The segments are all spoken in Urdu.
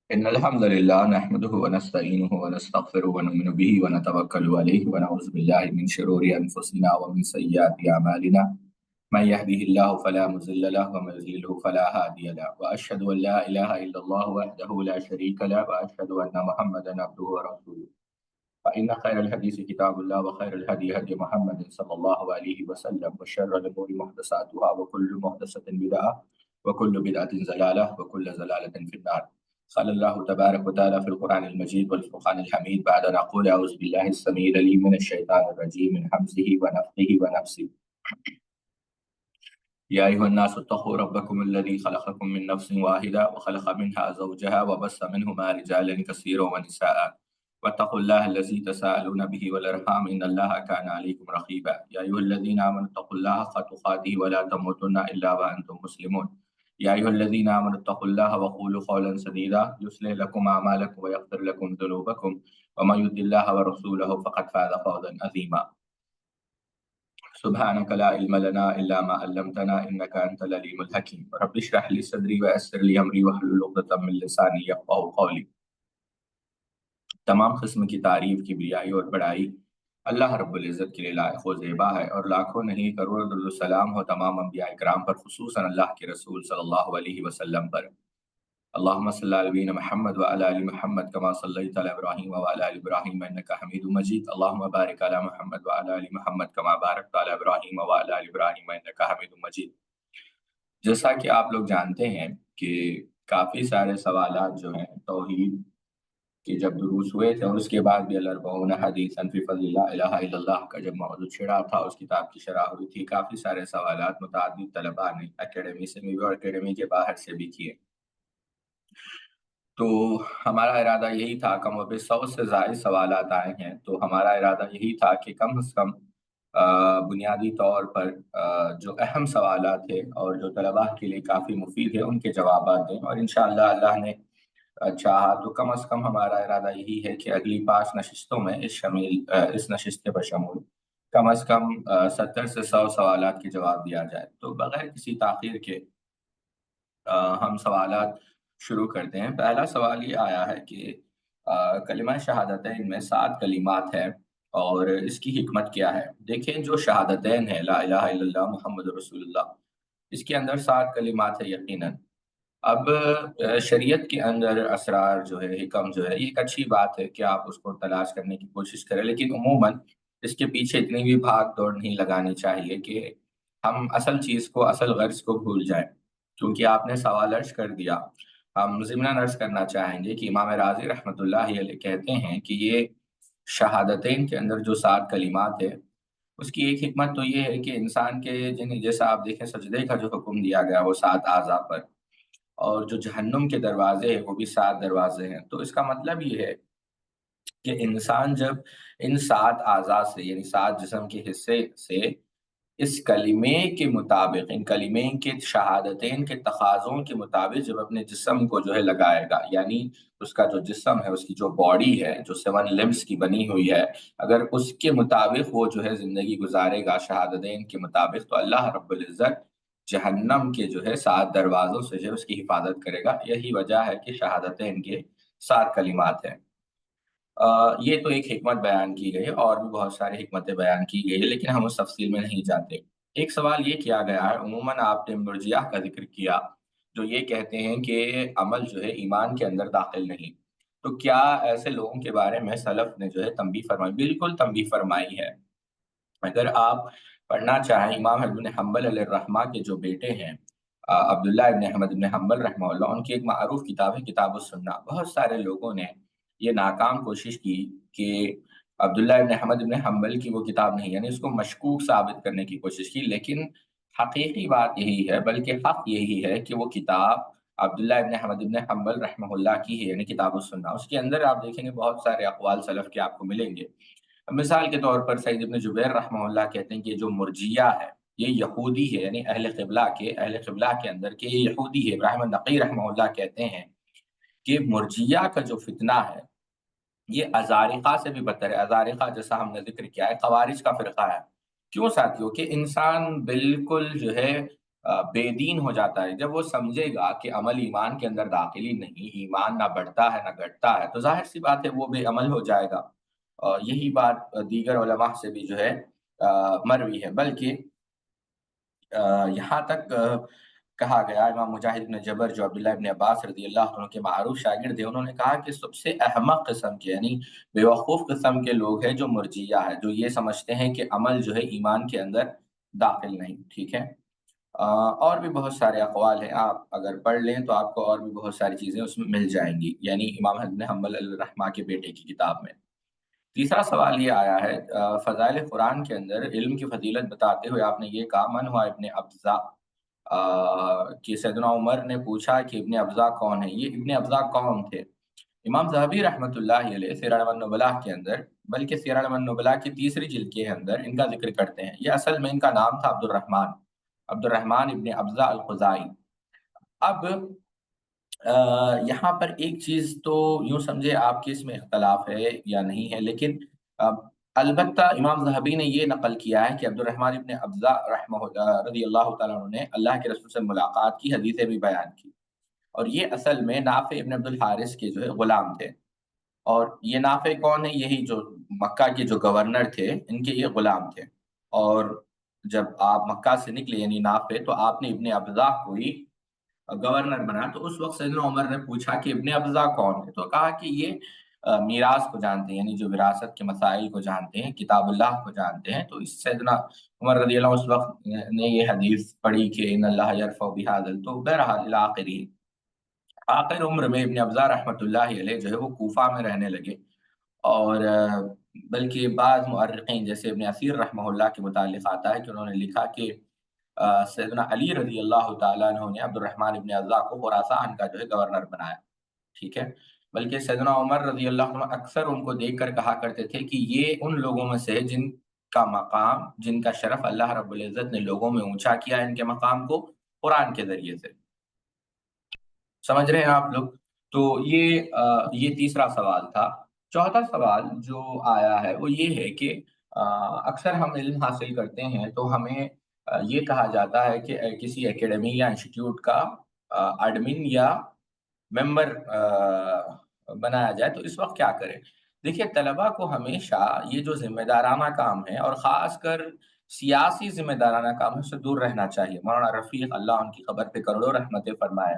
إن الحمد لله نحمده ونستعينه ونستغفره ونؤمن به ونتوكل عليه ونعوذ بالله من شرور أنفسنا ومن سيئات أعمالنا من يهده الله فلا مضل له ومن يضلله فلا هادي له وأشهد أن لا إله إلا الله وحده لا شريك له وأشهد أن محمدا عبده ورسوله فإن خير الحديث كتاب الله وخير الهدي هدي محمد صلى الله عليه وسلم وشر الأمور محدثاتها وكل محدثة بدعة وكل بدعة ضلالة وكل ضلالة في النار. قال الله تبارك وتعالى في القرآن المجيد والفرقان الحميد بعد أن أقول أعوذ بالله السميع العليم من الشيطان الرجيم من همزه ونفخه ونفسه. يا أيها الناس اتقوا ربكم الذي خلقكم من نفس واحدة وخلق منها زوجها وبث منهما رجالا كثيرا ونساء واتقوا الله الذي تساءلون به والأرحام إن الله كان عليكم رقيبا. يا أيها الذين آمنوا اتقوا الله حق تقاته ولا تموتن إلا وأنتم مسلمون. يا أيها الذين آمنوا اتقوا الله وقولوا قولا سديدا يصلح لكم أعمالكم ويغفر لكم ذنوبكم ومن يطع الله ورسوله فقد فاز فوزا عظيما. سبحانك لا علم لنا إلا ما علمتنا إنك أنت العليم الحكيم. رب اشرح لي صدري ويسر لي أمري واحلل عقدة من لساني يفقهوا قولي. تمام قسم کی تعریف کی بریائی اور بڑائی اللہ رب العزت کے لیے لائق و زیبا ہے، اور لاکھوں نہیں کروڑوں درود و سلام ہو تمام انبیاء کرام پر، خصوصاً اللہ کے رسول صلی اللہ علیہ وسلم پر۔ اللهم صل على نبينا محمد وعلى ال محمد كما صليت على ابراهيم وعلى ال ابراهيم انك حميد مجيد. اللهم بارك على محمد وعلى ال محمد كما باركت على ابراهيم وعلى ال ابراهيم انك حميد مجيد. جیسا کہ آپ لوگ جانتے ہیں کہ کافی سارے سوالات جو ہیں توحید کے جب دروس ہوئے تھے، اور اس کے بعد بھی الاربعون حدیثا فی فضل لا الہ الا اللہ کا جب موضوع چھڑا تھا، اس کتاب کی شرح ہوئی تھی، کافی سارے سوالات متعدد طلباء نے اکیڈمی سے بھی اور اکیڈمی کے باہر سے بھی کیے. تو ہمارا ارادہ یہی تھا، کم و بیش 100 سے زائد سوالات آئے ہیں، تو ہمارا ارادہ یہی تھا کہ کم از کم بنیادی طور پر جو اہم سوالات ہیں اور جو طلباء کے لیے کافی مفید ہے ان کے جوابات دیں، اور انشاءاللہ اللہ نے چاہا تو کم از کم ہمارا ارادہ یہی ہے کہ اگلی 5 نشستوں میں اس نشست کے بشمول کم از کم 70 سے 100 سوالات کے جواب دیا جائے. تو بغیر کسی تاخیر کے ہم سوالات شروع کرتے ہیں. پہلا سوال یہ آیا ہے کہ کلمہ شہادتین میں 7 کلمات ہیں اور اس کی حکمت کیا ہے؟ دیکھیں، جو شہادتین ہے لا الہ الا اللہ محمد رسول اللہ، اس کے اندر 7 کلمات ہے یقیناً. اب شریعت کے اندر اسرار جو ہے، حکم جو ہے، یہ ایک اچھی بات ہے کہ آپ اس کو تلاش کرنے کی کوشش کریں، لیکن عموماً اس کے پیچھے اتنی بھی بھاگ دوڑ نہیں لگانی چاہیے کہ ہم اصل چیز کو، اصل غرض کو بھول جائیں. کیونکہ آپ نے سوال عرض کر دیا، ہم ضمناً عرض کرنا چاہیں گے کہ امام راضی رحمۃ اللہ علیہ کہتے ہیں کہ یہ شہادتین کے اندر جو 7 کلمات ہے، اس کی ایک حکمت تو یہ ہے کہ انسان کے جیسا آپ دیکھیں سجدے کا جو حکم دیا گیا وہ 7 اعضاء پر، اور جو جہنم کے دروازے ہیں وہ بھی 7 دروازے ہیں. تو اس کا مطلب یہ ہے کہ انسان جب ان 7 اعضاء سے، یعنی 7 جسم کے حصے سے، اس کلمے کے مطابق، ان کلمے کے شہادتین کے تقاضوں کے مطابق جب اپنے جسم کو جو ہے لگائے گا، یعنی اس کا جو جسم ہے، اس کی جو باڈی ہے جو 7 لمبس کی بنی ہوئی ہے، اگر اس کے مطابق وہ جو ہے زندگی گزارے گا شہادتین کے مطابق، تو اللہ رب العزت جہنم کے جو ہے 7 دروازوں سے جو ہے اس کی حفاظت کرے گا. یہی وجہ ہے کہ شہادتین کے 7 کلمات ہیں. یہ تو ایک حکمت بیان کی گئی ہے، اور بھی بہت ساری حکمتیں بیان کی گئی ہے، لیکن ہم اس تفصیل میں نہیں جاتے. ایک سوال یہ کیا گیا ہے، عموماً آپ نے مرجیہ کا ذکر کیا جو یہ کہتے ہیں کہ عمل جو ہے ایمان کے اندر داخل نہیں. تو کیا ایسے لوگوں کے بارے میں سلف نے جو ہے تنبیہ فرمائی؟ بالکل تنبیہ فرمائی ہے. اگر آپ پڑھنا چاہیں، امام احمد بن حنبل علیہ الرحمہ کے جو بیٹے ہیں عبداللہ ابن احمد ابن حنبل رحمہ اللہ، ان کی ایک معروف کتاب ہے کتاب السنہ. بہت سارے لوگوں نے یہ ناکام کوشش کی کہ عبداللہ ابن احمد ابن حنبل کی وہ کتاب نہیں، یعنی اس کو مشکوک ثابت کرنے کی کوشش کی، لیکن حقیقی بات یہی ہے، بلکہ حق یہی ہے کہ وہ کتاب عبداللہ ابن احمد ابن حنبل رحمہ اللہ کی ہے، یعنی کتاب السنہ. اس کے اندر آپ دیکھیں گے بہت سارے اقوال سلف کے آپ کو ملیں گے. مثال کے طور پر سعید ابن جبیر رحمہ اللہ کہتے ہیں کہ جو مرجیہ ہے یہ یہودی ہے، یعنی اہل قبلہ کے اندر کہ یہ یہودی ہے. ابراہیم النقی رحمہ اللہ کہتے ہیں کہ مرجیہ کا جو فتنہ ہے یہ ازارقہ سے بھی بدتر ہے. ازارقہ جیسا ہم نے ذکر کیا ہے خوارج کا فرقہ ہے. کیوں ساتھیوں؟ کہ انسان بالکل جو ہے بے دین ہو جاتا ہے، جب وہ سمجھے گا کہ عمل ایمان کے اندر داخل ہی نہیں، ایمان نہ بڑھتا ہے نہ گھٹتا ہے، تو ظاہر سی بات ہے وہ بے عمل ہو جائے گا۔ اور یہی بات دیگر علماء سے بھی جو ہے مروی ہے، بلکہ یہاں تک کہا گیا، امام مجاہد بن جبر جو عبداللہ ابن عباس رضی اللہ عنہ کے معروف شاگرد تھے، انہوں نے کہا کہ سب سے احمق قسم کے یعنی بیوقوف قسم کے لوگ ہیں جو مرجیہ ہے، جو یہ سمجھتے ہیں کہ عمل جو ہے ایمان کے اندر داخل نہیں، ٹھیک ہے۔ اور بھی بہت سارے اقوال ہیں، آپ اگر پڑھ لیں تو آپ کو اور بھی بہت ساری چیزیں اس میں مل جائیں گی، یعنی امام احمد بن حنبل الرحمہ کے بیٹے کی کتاب میں۔ تیسرا سوال یہ آیا ہے فضائل قرآن کے اندر علم کی فضیلت بتاتے ہوئے آپ نے یہ کہا من ہوا ابن ابزا، کہ سیدنا عمر نے پوچھا کہ ابن ابزا کون ہے، یہ ابن ابزا کون تھے؟ امام ذہبی رحمۃ اللہ علیہ سیر اعلام النبلاء کے اندر، بلکہ سیر اعلام النبلاء کی تیسری جلد کے اندر ان کا ذکر کرتے ہیں۔ یہ اصل میں ان کا نام تھا عبد الرحمن ابن ابزا الخزائی۔ اب یہاں پر ایک چیز تو یوں سمجھے آپ کے اس میں اختلاف ہے یا نہیں ہے، لیکن البتہ امام ذہبی نے یہ نقل کیا ہے کہ عبد الرحمن ابن ابزا رضی اللہ تعالیٰ عنہ نے اللہ کے رسول سے ملاقات کی، حدیثیں بھی بیان کی، اور یہ اصل میں نافع ابن عبد الحارث کے جو ہے غلام تھے۔ اور یہ نافع کون ہے؟ یہی جو مکہ کے جو گورنر تھے ان کے یہ غلام تھے۔ اور جب آپ مکہ سے نکلے یعنی نافع، تو آپ نے ابن ابزا کو ہی گورنر بنا، تو اس وقت سیدنا عمر نے پوچھا کہ ابن ابزا کون ہے، تو کہا کہ یہ میراث کو جانتے ہیں، یعنی جو وراثت کے مسائل کو جانتے ہیں، کتاب اللہ کو جانتے ہیں۔ تو اس سیدنا عمر رضی اللہ عنہ اس وقت نے یہ حدیث پڑھی کہ ان اللہ یرفع بہذا، تو بہرحال الاخری آخر عمر میں ابن ابزا رحمۃ اللہ علیہ جو ہے وہ کوفہ میں رہنے لگے، اور بلکہ بعض مؤرخین جیسے ابن اثیر رحمہ اللہ کے متعلق آتا ہے کہ انہوں نے لکھا کہ سیدنا علی رضی اللہ تعالیٰ عنہ نے عبد الرحمن ابن ابزا کو خراسان کا جو ہے گورنر بنایا، ٹھیک ہے۔ بلکہ سیدنا عمر رضی اللہ عنہ اکثر ان کو دیکھ کر کہا کرتے تھے کہ یہ ان لوگوں میں سے جن کا مقام، جن کا شرف اللہ رب العزت نے لوگوں میں اونچا کیا ان کے مقام کو قرآن کے ذریعے سے۔ سمجھ رہے ہیں آپ لوگ؟ تو یہ تیسرا سوال تھا۔ چوتھا سوال جو آیا ہے وہ یہ ہے کہ اکثر ہم علم حاصل کرتے ہیں تو ہمیں یہ کہا جاتا ہے کہ کسی اکیڈمی یا انسٹیٹیوٹ کا ایڈمن یا ممبر بنایا جائے، تو اس وقت کیا کریں؟ دیکھیے، طلبہ کو ہمیشہ یہ جو ذمہ دارانہ کام ہے، اور خاص کر سیاسی ذمہ دارانہ کام ہے، اس سے دور رہنا چاہیے۔ مولانا رفیق اللہ ان کی خبر پہ کروڑوں رحمتیں فرمائے،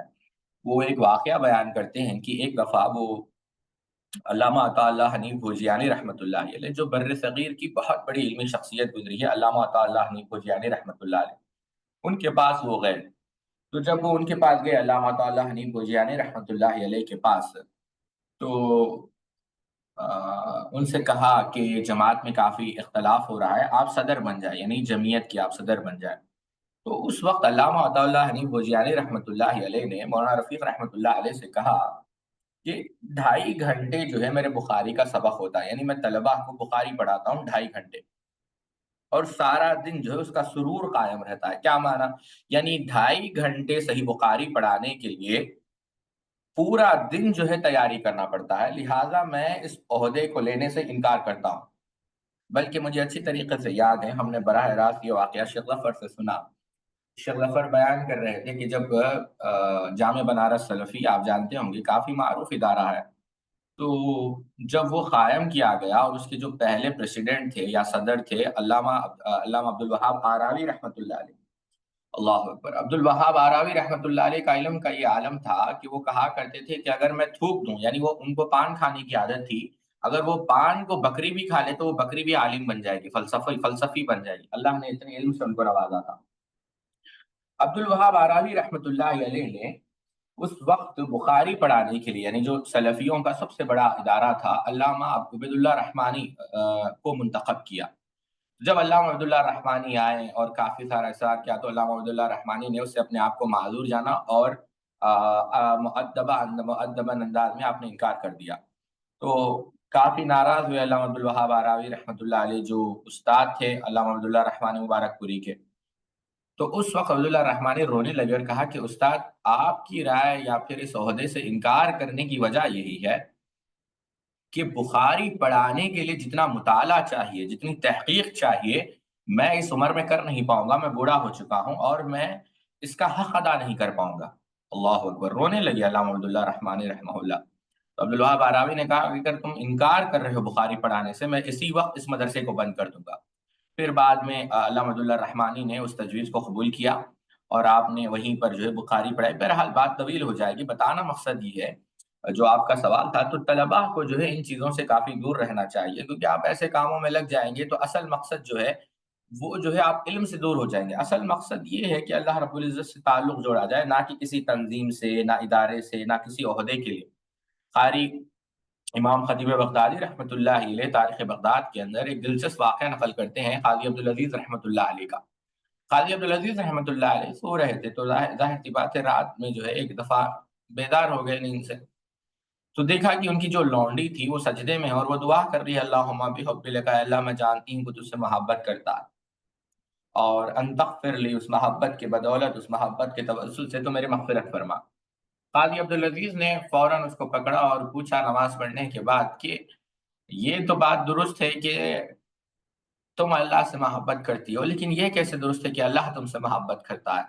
وہ ایک واقعہ بیان کرتے ہیں کہ ایک دفعہ وہ علامہ عطا اللہ حنیف بھوجیانی رحمۃ اللہ علیہ، جو بر صغیر کی بہت بڑی علمی شخصیت گزری ہے، علامہ عطا اللہ حنیف بھوجیانی رحمۃ اللہ علیہ، ان کے پاس وہ گئے۔ تو جب وہ ان کے پاس گئے، علامہ عطا اللہ حنیف بھوجیانی رحمۃ اللہ علیہ کے پاس، تو ان سے کہا کہ جماعت میں کافی اختلاف ہو رہا ہے، آپ صدر بن جائیں، یعنی جمعیت کی آپ صدر بن جائیں۔ تو اس وقت علامہ عطا اللہ حنیف بھوجیانی رحمۃ اللہ علیہ نے مولانا رفیق رحمۃ اللہ علیہ سے کہا کہ 2.5 گھنٹے جو ہے میرے بخاری کا سبق ہوتا ہے، یعنی میں طلبہ کو بخاری پڑھاتا ہوں 2.5 گھنٹے، اور سارا دن جو ہے اس کا سرور قائم رہتا ہے۔ کیا معنی؟ یعنی 2.5 گھنٹے صحیح بخاری پڑھانے کے لیے پورا دن جو ہے تیاری کرنا پڑتا ہے، لہٰذا میں اس عہدے کو لینے سے انکار کرتا ہوں۔ بلکہ مجھے اچھی طریقے سے یاد ہے، ہم نے براہ راست یہ واقعہ شیخ ظفر سے سنا۔ شیخ ظفر بیان کر رہے تھے کہ جب جامع بنارس سلفی، آپ جانتے ہوں گے، کافی معروف ادارہ ہے، تو جب وہ قائم کیا گیا اور اس کے جو پہلے پریسیڈنٹ تھے یا صدر تھے علامہ عبد الوہاب آراوی رحمۃ اللہ علیہ، اللہ اکبر، عبد الوہاب آراوی رحمۃ اللہ علیہ کا علم کا یہ عالم تھا کہ وہ کہا کرتے تھے کہ اگر میں تھوک دوں، یعنی وہ ان کو پان کھانے کی عادت تھی، اگر وہ پان کو بکری بھی کھا لے تو وہ بکری بھی عالم بن جائے گی، فلسفی بن جائے گی، اللہ نے اتنے علم سے ان کو نوازا تھا۔ عبد الوہاب آراوی رحمۃ اللہ علیہ نے اس وقت بخاری پڑھانے کے لیے، یعنی جو سلفیوں کا سب سے بڑا ادارہ تھا، علامہ عبید اللہ رحمانی کو منتخب کیا۔ جب علامہ عبد اللہ رحمانی آئے اور کافی سارا اصرار کیا، تو علامہ عبد اللہ رحمانی نے اس سے اپنے آپ کو معذور جانا اور مؤدباً انداز میں آپ نے انکار کر دیا۔ تو کافی ناراض ہوئے علامہ عبد الوہاب آراوی رحمۃ اللہ علیہ، جو استاد تھے علامہ عبد اللہ رحمانی مبارک پوری کے۔ تو اس وقت عبد اللہ رحمانی رونے لگے اور کہا کہ استاد، آپ کی رائے یا پھر اس عہدے سے انکار کرنے کی وجہ یہی ہے کہ بخاری پڑھانے کے لیے جتنا مطالعہ چاہیے، جتنی تحقیق چاہیے، میں اس عمر میں کر نہیں پاؤں گا، میں بوڑھا ہو چکا ہوں، اور میں اس کا حق ادا نہیں کر پاؤں گا۔ اللہ اکبر، رونے لگے علامہ عبداللہ رحمانی رحمہ اللہ۔ تو عبدالوہاب آراوی نے کہا کہ اگر تم انکار کر رہے ہو بخاری پڑھانے سے، میں اسی وقت اس مدرسے کو بند کر دوں گا۔ پھر بعد میں علامہ عبداللہ رحمانی نے اس تجویز کو قبول کیا اور آپ نے وہیں پر جو ہے بخاری پڑھائی۔ بہرحال بات طویل ہو جائے گی، بتانا مقصد یہ ہے، جو آپ کا سوال تھا، تو طلباء کو جو ہے ان چیزوں سے کافی دور رہنا چاہیے، کیونکہ آپ ایسے کاموں میں لگ جائیں گے تو اصل مقصد جو ہے وہ جو ہے آپ علم سے دور ہو جائیں گے۔ اصل مقصد یہ ہے کہ اللہ رب العزت سے تعلق جوڑا جائے، نہ کہ کسی تنظیم سے، نہ ادارے سے، نہ کسی عہدے کے لیے۔ قاری امام خطیب بغدادی رحمۃ اللہ علیہ تاریخ بغداد کے اندر ایک دلچسپ واقعہ نقل کرتے ہیں قاضی عبدالعزیز رحمۃ اللہ علیہ کا۔ قاضی عبدالعزیز رحمۃ اللہ علیہ سو رہے تھے، تو ظاہر سی بات ہے رات میں جو ہے ایک دفعہ بیدار ہو گئے نیند سے، تو دیکھا کہ ان کی جو لونڈی تھی وہ سجدے میں ہے اور وہ دعا کر رہی ہے، اللہم بحبک، اللہ میں جانتی ہوں کہ تجھ سے محبت کرتا ہے، اور ان تغفر لی، اس محبت کے بدولت، اس محبت کے توسل سے تو میری مغفرت فرما۔ قاضی عبدالعزیز نے فوراً اس کو پکڑا اور پوچھا نماز پڑھنے کے بعد کہ یہ تو بات درست ہے کہ تم اللہ سے محبت کرتی ہو، لیکن یہ کیسے درست ہے کہ اللہ تم سے محبت کرتا ہے؟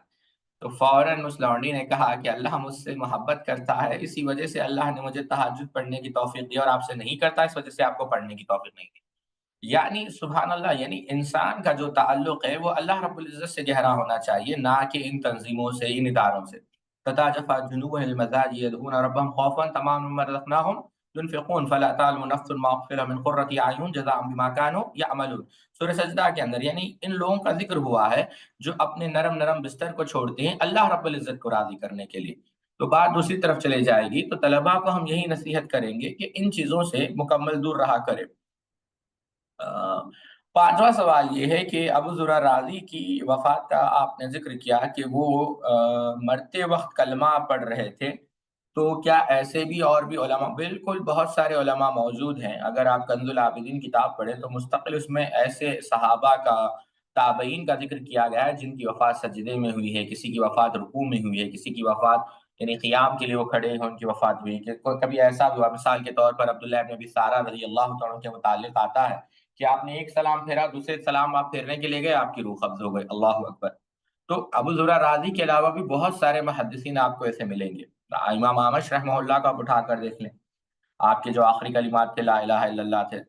تو فوراً اس لونڈی نے کہا کہ اللہ مجھ سے محبت کرتا ہے، اسی وجہ سے اللہ نے مجھے تہجد پڑھنے کی توفیق دی، اور آپ سے نہیں کرتا اس وجہ سے آپ کو پڑھنے کی توفیق نہیں دی۔ یعنی سبحان اللہ، یعنی انسان کا جو تعلق ہے وہ اللہ رب العزت سے گہرا ہونا چاہیے، نہ کہ ان تنظیموں سے، ان اداروں سے۔ تتاجفا جنوبهم المضاجع يدعون ربهم خوفا تمام مما رزقناهم ينفقون فلا تعلم نفس ما اخفي من قرة اعین جزاء بما كانوا يعملون۔ سورہ سجدہ کے اندر یعنی ان لوگوں کا ذکر ہوا ہے جو اپنے نرم نرم بستر کو چھوڑتے ہیں اللہ رب العزت کو راضی کرنے کے لیے۔ تو بات دوسری طرف چلے جائے گی، تو طلباء کو ہم یہی نصیحت کریں گے کہ ان چیزوں سے مکمل دور رہا کرے۔ پانچواں سوال یہ ہے کہ ابو زرع رازی کی وفات کا آپ نے ذکر کیا کہ وہ مرتے وقت کلمہ پڑھ رہے تھے، تو کیا ایسے بھی اور بھی علماء؟ بالکل، بہت سارے علماء موجود ہیں۔ اگر آپ کنز العابدین کتاب پڑھیں تو مستقل اس میں ایسے صحابہ کا، تابعین کا ذکر کیا گیا ہے جن کی وفات سجدے میں ہوئی ہے، کسی کی وفات رکوع میں ہوئی ہے، کسی کی وفات یعنی قیام کے لیے وہ کھڑے ہیں ان کی وفات ہوئی، کہ کبھی ایسا بھی ہوا۔ مثال کے طور پر عبداللہ ابن ابی سارہ رضی اللہ تعالیٰ کے متعلق آتا ہے کہ آپ نے ایک سلام پھیرا، دوسرے سلام آپ پھیرنے کے لیے گئے، آپ کی روح قبض ہو گئی، اللہ اکبر۔ تو ابو زرع رازی کے علاوہ بھی بہت سارے محدثین آپ کو ایسے ملیں گے۔ امام اعمش رحمہ اللہ کا آپ اٹھا کر دیکھ لیں، آپ کے جو آخری کلمات تھے لا الہ الا اللہ تھے۔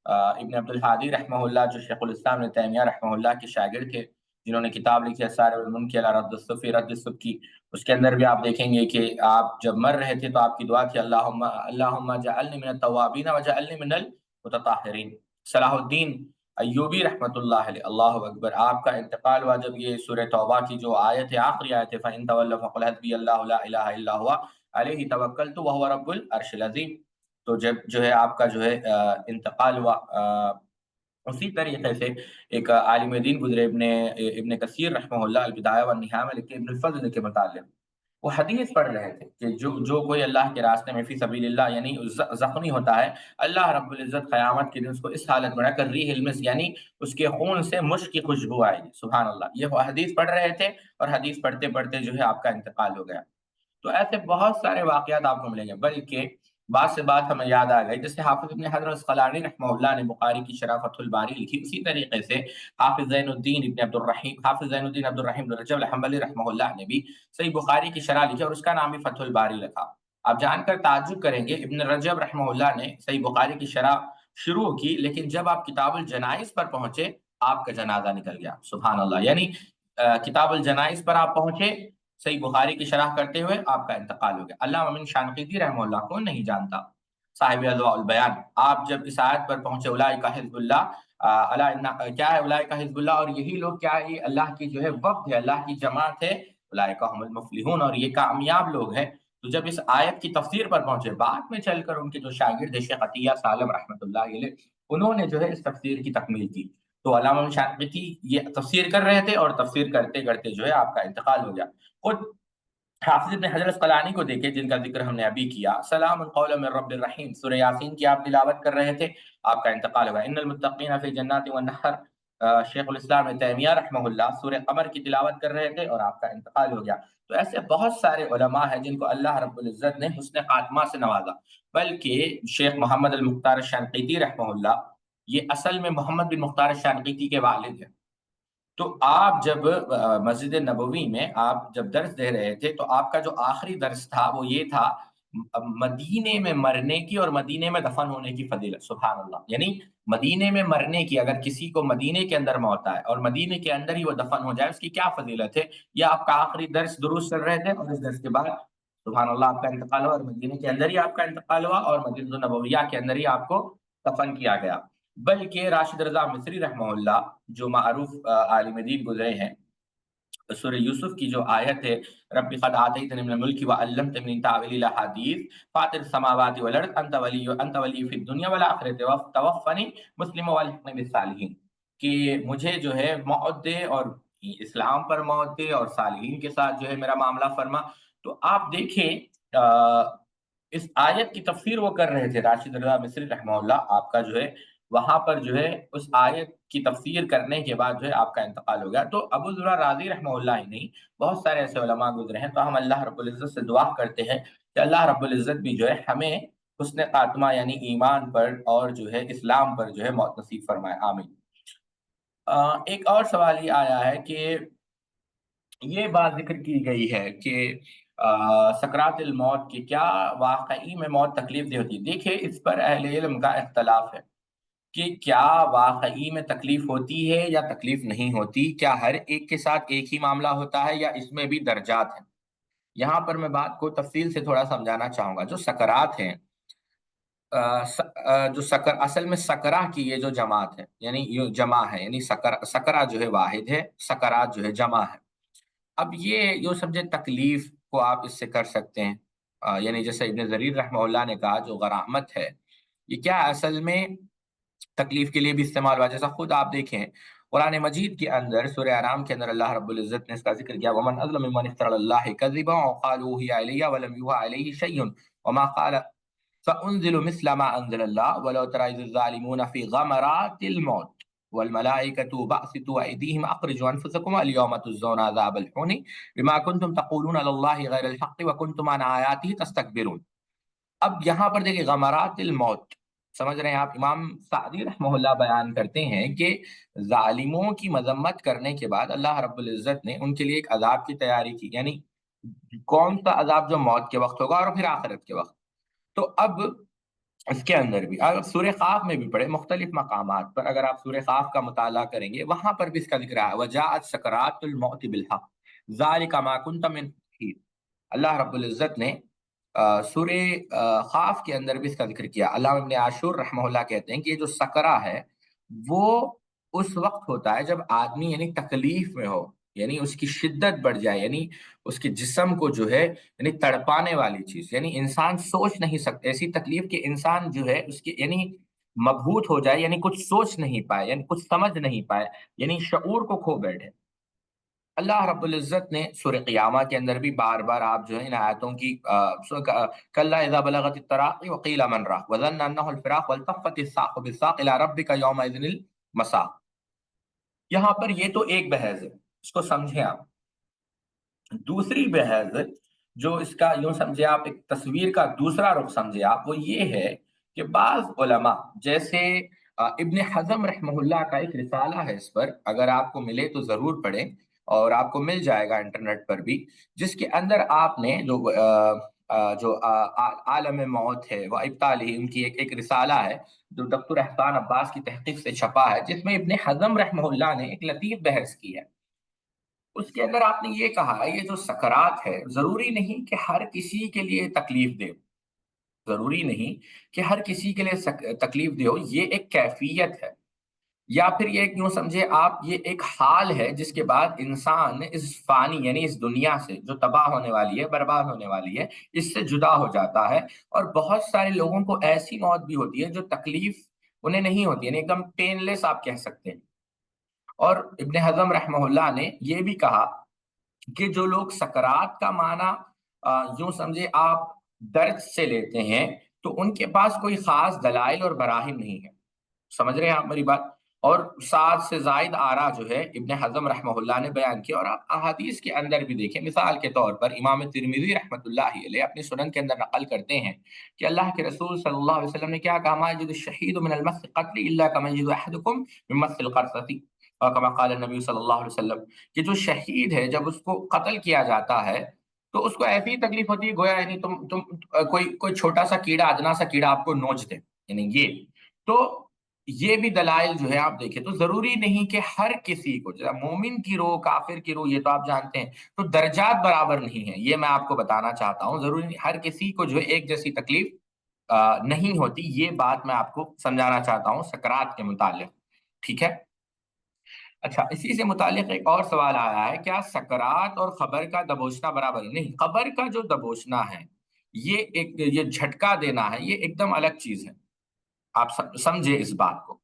ابن عبد الحادی رحمہ اللہ جو شیخ الاسلام ابن تیمیہ رحمہ اللہ کے شاگرد تھے، جنہوں نے کتاب لکھی ہے سارے المنکی علی رد الصفی رد السبکی، اس کے اندر بھی آپ دیکھیں گے کہ آپ جب مر رہے تھے تو آپ کی دعا تھی اللہم جعلنی من التوابین وجعلنی من المتطہرین۔ صلاح الدین ایوبی رحمۃ اللہ علیہ، اللہ اکبر، آپ کا انتقال ہوا جب یہ سورہ توبہ کی جو آیت ہے، آخری آیت ہے فَإِن تَوَلَّوْا فَقُلْ حَسْبِيَ اللَّهُ لَا إِلَٰهَ إِلَّا هُوَ عَلَيْهِ تَوَكَّلْتُ وَهُوَ رَبُّ الْعَرْشِ الْعَظِيمِ۔ تو جب جو ہے آپ کا جو ہے انتقال ہوا، اسی طریقے سے ایک عالم دین گزرے ابن کثیر رحمہ اللہ البدایہ والنہایہ میں لکھتے ابن الفضل کے متعلق، وہ حدیث پڑھ رہے تھے کہ جو کوئی اللہ کے راستے میں فی سبیل اللہ یعنی زخمی ہوتا ہے، اللہ رب العزت قیامت کے دن اس کو اس حالت میں رکھ کر ریح المس یعنی اس کے خون سے مشک کی خوشبو آئے گی۔ سبحان اللہ، یہ وہ حدیث پڑھ رہے تھے اور حدیث پڑھتے پڑھتے جو ہے آپ کا انتقال ہو گیا۔ تو ایسے بہت سارے واقعات آپ کو ملیں گے، بلکہ بات سے بات ہمیں یاد آ گئی، جیسے حافظ ابن حجر العسقلانی رحمہ اللہ نے بخاری کی شرح فتح الباری لکھی، اسی طریقے سے حافظ زین الدین عبد الرحیم بن رجب الحنبلی رحمہ اللہ نے بھی صحیح بخاری کی شرح لکھی اور اس کا نام بھی فتح الباری رکھا۔ آپ جان کر تعجب کریں گے، ابن رجب رحمہ اللہ نے صحیح بخاری کی شرح شروع کی، لیکن جب آپ کتاب الجنائز پر پہنچے آپ کا جنازہ نکل گیا۔ سبحان اللہ، یعنی کتاب الجنائز پر آپ پہنچے صحیح بخاری کی شرح کرتے ہوئے آپ کا انتقال ہو گیا۔ علامہ امین شانقیطی رحمہ اللہ کو نہیں جانتا، صاحب اضواء البیان، آپ جب اس آیت پر پہنچے اولئک حزب اللہ، کیا ہے اولئک حزب اللہ، اور یہی لوگ کیا ہے، یہ اللہ کی جو ہے وفد ہے، اللہ کی جماعت ہے، اولئک هم المفلحون، اور یہ کامیاب لوگ ہیں۔ تو جب اس آیت کی تفسیر پر پہنچے، بعد میں چل کر ان کے جو شاگرد شیخ عطیہ سالم رحمۃ اللہ علیہ، انہوں نے جو ہے اس تفسیر کی تکمیل کی۔ تو علامہ شانقیطی یہ تفسیر کر رہے تھے اور تفسیر کرتے کرتے جو ہے آپ کا انتقال ہو گیا۔ خود حافظ ابن حجر العسقلانی کو دیکھیں جن کا ذکر ہم نے ابھی کیا، سلام قولا من رب الرحیم، سورہ یاسین کی آپ تلاوت کر رہے تھے، آپ کا انتقال ہوا۔ ان المتقین فی جنات والنہر، شیخ الاسلام ابن تیمیہ رحمہ اللہ سورہ قمر کی تلاوت کر رہے تھے اور آپ کا انتقال ہو گیا۔ تو ایسے بہت سارے علماء ہیں جن کو اللہ رب العزت نے حسن خاتمہ سے نوازا، بلکہ شیخ محمد المختار الشانقیطی رحمہ اللہ، یہ اصل میں محمد بن مختار الشانقیطی کے والد ہیں۔ تو آپ جب مسجد نبوی میں آپ جب درس دے رہے تھے تو آپ کا جو آخری درس تھا وہ یہ تھا مدینے میں مرنے کی اور مدینے میں دفن ہونے کی فضیلت، سبحان اللہ، یعنی مدینے میں مرنے کی، اگر کسی کو مدینے کے اندر موت آئے اور مدینے کے اندر ہی وہ دفن ہو جائے، اس کی کیا فضیلت ہے؟ یہ آپ کا آخری درس دروس کر رہے تھے اور اس درس کے بعد سبحان اللہ آپ کا انتقال ہوا، اور مدینے کے اندر ہی آپ کا انتقال ہوا اور مسجد النبویہ کے اندر ہی آپ کو دفن کیا گیا۔ بلکہ راشد رضا مصری رحمہ اللہ جو معروف عالم دین گزرے ہیں، سورہ یوسف کی جو آیت ہے رب قد آتیتنی من الملک وعلمتنی من تعویل الاحادیث فاطر السماوات والارض انت ولی فی الدنیا والآخرۃ توفنی مسلما والحقنی بالصالحین، کہ مجھے جو ہے موت دے اور اسلام پر موت دے اور صالحین کے ساتھ جو ہے میرا معاملہ فرما۔ تو آپ دیکھیں اس آیت کی تفسیر وہ کر رہے تھے راشد رضا مصری رحمہ اللہ، آپ کا جو ہے وہاں پر جو ہے اس آیت کی تفسیر کرنے کے بعد جو ہے آپ کا انتقال ہو گیا۔ تو ابو زرع رازی رحمہ اللہ ہی نہیں، بہت سارے ایسے علماء گزرے ہیں، تو ہم اللہ رب العزت سے دعا کرتے ہیں کہ اللہ رب العزت بھی جو ہے ہمیں حسن خاتمہ یعنی ایمان پر اور جو ہے اسلام پر جو ہے موت نصیب فرمائے، آمین۔ ایک اور سوال یہ آیا ہے کہ یہ بات ذکر کی گئی ہے کہ سکرات الموت کی کیا واقعی میں موت تکلیف دہ ہوتی ہے؟ دیکھیں اس پر اہل علم کا اختلاف ہے کہ کیا واقعی میں تکلیف ہوتی ہے یا تکلیف نہیں ہوتی، کیا ہر ایک کے ساتھ ایک ہی معاملہ ہوتا ہے یا اس میں بھی درجات ہیں۔ یہاں پر میں بات کو تفصیل سے تھوڑا سمجھانا چاہوں گا۔ جو سکرات ہیں، جو اصل میں سکرہ کی یہ جو جماعت ہے، یعنی یہ جمع ہے، یعنی سکرہ جو ہے واحد ہے، سکرات جو ہے جمع ہے۔ اب یہ جو سمجھے تکلیف کو آپ اس سے کر سکتے ہیں، یعنی جیسے ابن جریر رحمہ اللہ نے کہا جو غرامت ہے، یہ کیا اصل میں تکلیف کے لیے بھی استعمال ہوا، جیسا خود آپ دیکھیں قرآن مجید کے اندر سورہ انعام کے اندر اللہ رب العزت نے اس کا ذکر کیا، ومن اظلم ممن افترى على الله كذبا وقالوا هي علي ولم يوحى عليه شيء وما قال فانزل مثل ما انزل الله ولو ترى اذ الظالمون في غمرات الموت والملائكة باسطوا ايديهم اخرجوا انفسكم اليوم تجزون عذاب الهون بما كنتم تقولون على الله غير الحق وكنتم عن آياته تستكبرون۔ اب یہاں پر دیکھیں غمرات الموت، سمجھ رہے ہیں آپ؟ امام سعدی رحمہ اللہ بیان کرتے ہیں کہ ظالموں کی مذمت کرنے کے بعد اللہ رب العزت نے ان کے لیے ایک عذاب کی تیاری کی، یعنی کون سا عذاب جو موت کے وقت ہوگا اور پھر آخرت کے وقت۔ تو اب اس کے اندر بھی اگر سورہ قاف میں بھی پڑھے مختلف مقامات پر، اگر آپ سورہ قاف کا مطالعہ کریں گے وہاں پر بھی اس کا ذکر ہے، وجاءت سکرات الموت بالحق ذالک ما کنت من تحید۔ اللہ رب العزت نے سورہ قاف کے اندر بھی اس کا ذکر کیا۔ علامہ ابن عاشور رحمہ اللہ کہتے ہیں کہ یہ جو سکرہ ہے وہ اس وقت ہوتا ہے جب آدمی یعنی تکلیف میں ہو، یعنی اس کی شدت بڑھ جائے، یعنی اس کے جسم کو جو ہے یعنی تڑپانے والی چیز، یعنی انسان سوچ نہیں سکتا، ایسی تکلیف کہ انسان جو ہے اس کی یعنی مبہوت ہو جائے، یعنی کچھ سوچ نہیں پائے، یعنی کچھ سمجھ نہیں پائے، یعنی شعور کو کھو بیٹھے۔ اللہ رب العزت نے سورہ قیامہ کے اندر بھی بار بار آپ جو ہے ان آیتوں کی کلا اذا بلغت التراقی وقیل من راق وظن انه الفراق والتفت الساق بالساق الى ربك يومئذ المساق۔ یہاں پر یہ تو ایک بحث ہے، اس کو سمجھیں آپ۔ دوسری بحث جو اس کا یوں سمجھے آپ، ایک تصویر کا دوسرا رخ سمجھے آپ، وہ یہ ہے کہ بعض علماء جیسے ابن حزم رحمہ اللہ کا ایک رسالہ ہے، اس پر اگر آپ کو ملے تو ضرور پڑھیں، اور آپ کو مل جائے گا انٹرنیٹ پر بھی، جس کے اندر آپ نے جو عالم موت ہے وہ ابطالی ان کی ایک رسالہ ہے جو ڈاکٹر احسان عباس کی تحقیق سے چھپا ہے، جس میں ابن حزم رحمہ اللہ نے ایک لطیف بحث کی ہے۔ اس کے اندر آپ نے یہ کہا یہ جو سکرات ہے ضروری نہیں کہ ہر کسی کے لیے تکلیف دے، ضروری نہیں کہ ہر کسی کے لیے تکلیف دے ہو، یہ ایک کیفیت ہے، یا پھر یہ یوں سمجھے آپ یہ ایک حال ہے جس کے بعد انسان اس فانی یعنی اس دنیا سے جو تباہ ہونے والی ہے، برباد ہونے والی ہے، اس سے جدا ہو جاتا ہے۔ اور بہت سارے لوگوں کو ایسی موت بھی ہوتی ہے جو تکلیف انہیں نہیں ہوتی، یعنی ایک دم پین لیس آپ کہہ سکتے ہیں۔ اور ابن حزم رحمہ اللہ نے یہ بھی کہا کہ جو لوگ سکرات کا معنی یوں سمجھے آپ درد سے لیتے ہیں تو ان کے پاس کوئی خاص دلائل اور براہین نہیں ہے، سمجھ رہے ہیں آپ میری بات؟ اور 7 سے زائد آرا جو ہے ابن حزم رحمہ اللہ نے بیان کیا، اور آپ احادیث کے اندر بھی دیکھیں، مثال کے طور پر امام ترمذی رحمۃ اللہ علیہ اپنی سنن کے اندر نقل کرتے ہیں کہ اللہ کے رسول صلی اللہ علیہ وسلم نے کیا کہا، ما یجد الشہید من المس قتل الا کما یجد احدکم من مس القرصۃ، اور کما قال نبی صلی اللہ علیہ وسلم کہ جو شہید ہے جب اس کو قتل کیا جاتا ہے تو اس کو ایسی تکلیف ہوتی ہے گویا یعنی تم کوئی چھوٹا سا کیڑا ادنا سا کیڑا آپ کو نوچ دے، یعنی یہ تو یہ بھی دلائل جو ہے آپ دیکھیں تو ضروری نہیں کہ ہر کسی کو، جب مومن کی روح کافر کی روح یہ تو آپ جانتے ہیں، تو درجات برابر نہیں ہیں، یہ میں آپ کو بتانا چاہتا ہوں، ضروری نہیں ہر کسی کو جو ہے ایک جیسی تکلیف نہیں ہوتی، یہ بات میں آپ کو سمجھانا چاہتا ہوں سکرات کے متعلق، ٹھیک ہے؟ اچھا، اسی سے متعلق ایک اور سوال آیا ہے، کیا سکرات اور خبر کا دبوچنا برابر ہے؟ نہیں، خبر کا جو دبوچنا ہے یہ جھٹکا دینا ہے، یہ ایک دم الگ چیز ہے، آپ سمجھے اس بات کو۔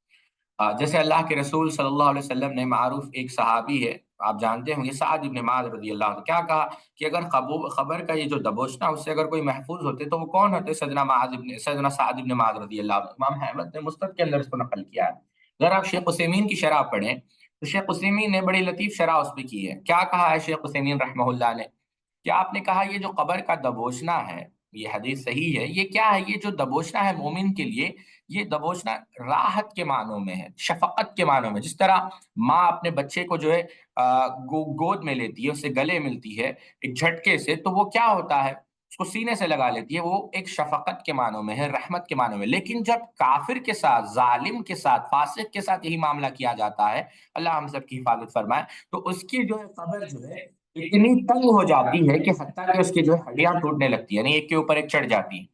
جیسے اللہ کے رسول صلی اللہ علیہ وسلم نے، معروف ایک صحابی ہے آپ جانتے ہوں گے، سعد ابن معاذ رضی اللہ عنہ، کیا کہا کہ اگر خبر کا یہ جو دبوچنا اس سے اگر کوئی محفوظ ہوتے تو وہ کون ہوتے؟ سیدنا سعد ابن معاذ رضی اللہ عنہ۔ امام احمد نے مستدرک کے اندر اس کو نقل کیا ہے۔ اگر آپ شیخ عثیمین کی شرح پڑھیں تو شیخ عثیمین نے بڑی لطیف شرح اس پہ کی ہے، کیا کہا ہے شیخ عثیمین رحمہ اللہ نے کہ آپ نے کہا یہ جو قبر کا دبوچنا ہے، یہ حدیث صحیح ہے، یہ کیا ہے؟ یہ جو دبوچنا ہے مومن کے لیے، یہ دبوچنا راحت کے معنوں میں ہے، شفقت کے معنوں میں، جس طرح ماں اپنے بچے کو جو ہے گود میں لیتی ہے، اسے گلے ملتی ہے ایک جھٹکے سے، تو وہ کیا ہوتا ہے؟ اس کو سینے سے لگا لیتی ہے، وہ ایک شفقت کے معنوں میں ہے، رحمت کے معنوں میں۔ لیکن جب کافر کے ساتھ، ظالم کے ساتھ، فاسق کے ساتھ یہی معاملہ کیا جاتا ہے، اللہ ہم سب کی حفاظت فرمائے، تو اس کی جو ہے قبر جو ہے اتنی تنگ ہو جاتی ہے کہ حتیٰ کہ اس کی جو ہے ہڈیاں ٹوٹنے لگتی ہیں، یعنی ایک کے اوپر ایک چڑھ جاتی ہے۔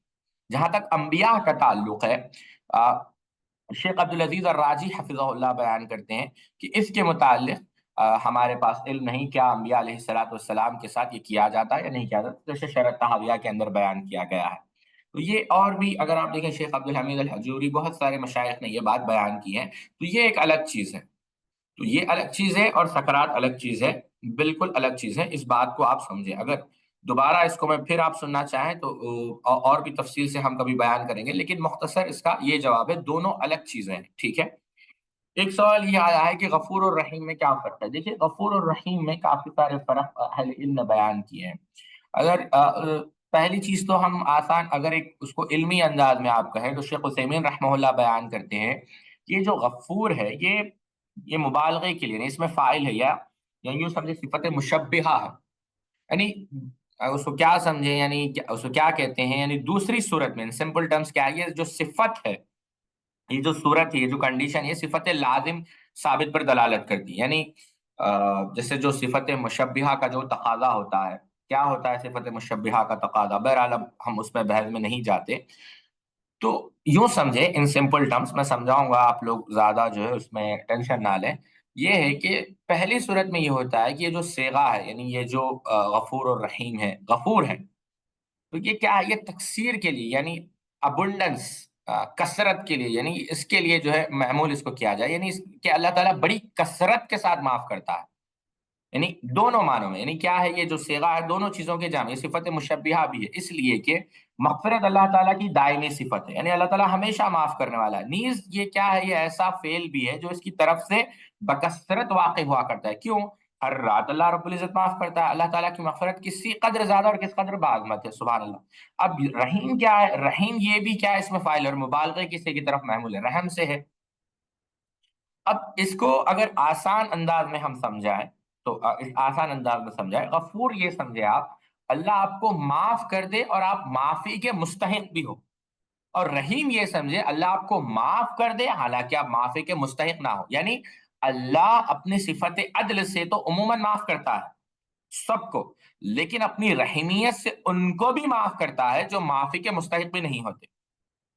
جہاں تک انبیاء کا تعلق ہے، شیخ عبدالعزیز الراجی حفظہ اللہ بیان کرتے ہیں کہ اس کے متعلق ہمارے پاس علم نہیں، کیا انبیاء علیہ الصلوۃ والسلام کے ساتھ یہ کیا جاتا ہے یا نہیں کیا جاتا، جیسے شرح طحاویہ کے اندر بیان کیا گیا ہے۔ تو یہ اور بھی اگر آپ دیکھیں شیخ عبدالحمید الحجوری، بہت سارے مشائخ نے یہ بات بیان کی ہے، تو یہ ایک الگ چیز ہے، تو یہ الگ چیز ہے اور سکرات الگ چیز ہے، بالکل الگ چیز ہے، اس بات کو آپ سمجھیں۔ اگر دوبارہ اس کو میں پھر آپ سننا چاہیں تو اور بھی تفصیل سے ہم کبھی بیان کریں گے، لیکن مختصر اس کا یہ جواب ہے، دونوں الگ چیزیں ہیں، ٹھیک ہے؟ ایک سوال یہ آیا ہے کہ غفور اور رحیم میں کیا فرق ہے؟ دیکھیے، غفور اور رحیم میں کافی سارے فرق اہل علم نے بیان کیے ہیں۔ اگر پہلی چیز تو ہم آسان، اگر ایک اس کو علمی انداز میں آپ کہیں تو شیخ عثیمین رحمہ اللہ بیان کرتے ہیں کہ یہ جو غفور ہے یہ مبالغے کے لیے نہیں، اس میں فاعل ہے، یا یوں سمجھے صفت مشبہہ ہے، یعنی اس کو کیا سمجھے، یعنی اس کو کیا کہتے ہیں، یعنی دوسری صورت میں سمپل ٹرمز کیا ہے، یہ جو صفت ہے، یہ جو صورت ہے، یہ جو کنڈیشن، یہ صفت لازم ثابت پر دلالت کرتی ہے، یعنی جیسے جو صفت مشبہہ کا جو تقاضا ہوتا ہے، کیا ہوتا ہے صفت مشبہہ کا تقاضا، بہرحال اب ہم اس میں بحث میں نہیں جاتے، تو یوں سمجھے ان سمپل ٹرمز میں سمجھاؤں گا، آپ لوگ زیادہ جو ہے اس میں ٹینشن نہ لیں۔ یہ ہے کہ پہلی صورت میں یہ ہوتا ہے کہ یہ جو صیغہ ہے، یعنی یہ جو غفور اور رحیم ہے، غفور ہے تو یہ کیا ہے؟ یہ تکثیر کے لیے، یعنی ابنڈنس، کثرت کے لیے، یعنی اس کے لیے جو ہے معمول اس کو کیا جائے، یعنی کہ اللہ تعالیٰ بڑی کثرت کے ساتھ معاف کرتا ہے، یعنی دونوں معنوں میں، یعنی کیا ہے، یہ جو صیغہ ہے دونوں چیزوں کے جامع، یہ صفت مشبہہ بھی ہے، اس لیے کہ مغفرت اللہ تعالیٰ کی دائمی صفت ہے، یعنی اللہ تعالیٰ ہمیشہ معاف کرنے والا ہے، نیز یہ کیا ہے، یہ ایسا فعل بھی ہے جو اس کی طرف سے بکثرت واقع ہوا کرتا ہے، کیوں؟ ہر رات اللہ رب العزت معاف کرتا ہے، اللہ تعالیٰ کی مغفرت کسی قدر زیادہ اور کس قدر بعظمت ہے، سبحان اللہ۔ اب رحیم کیا ہے؟ رحیم یہ بھی کیا ہے، اس میں فاعل اور مبالغے کسی کی طرف محمول ہے، رحم سے ہے۔ اب اس کو اگر آسان انداز میں ہم سمجھائیں تو اس آسان انداز میں سمجھائیں، غفور یہ سمجھے آپ، اللہ آپ کو معاف کر دے اور آپ معافی کے مستحق بھی ہو، اور رحیم یہ سمجھے اللہ آپ کو معاف کر دے حالانکہ آپ معافی کے مستحق نہ ہو، یعنی اللہ اپنی صفت عدل سے تو عموماً معاف کرتا ہے سب کو، لیکن اپنی رحیمیت سے ان کو بھی معاف کرتا ہے جو معافی کے مستحق بھی نہیں ہوتے۔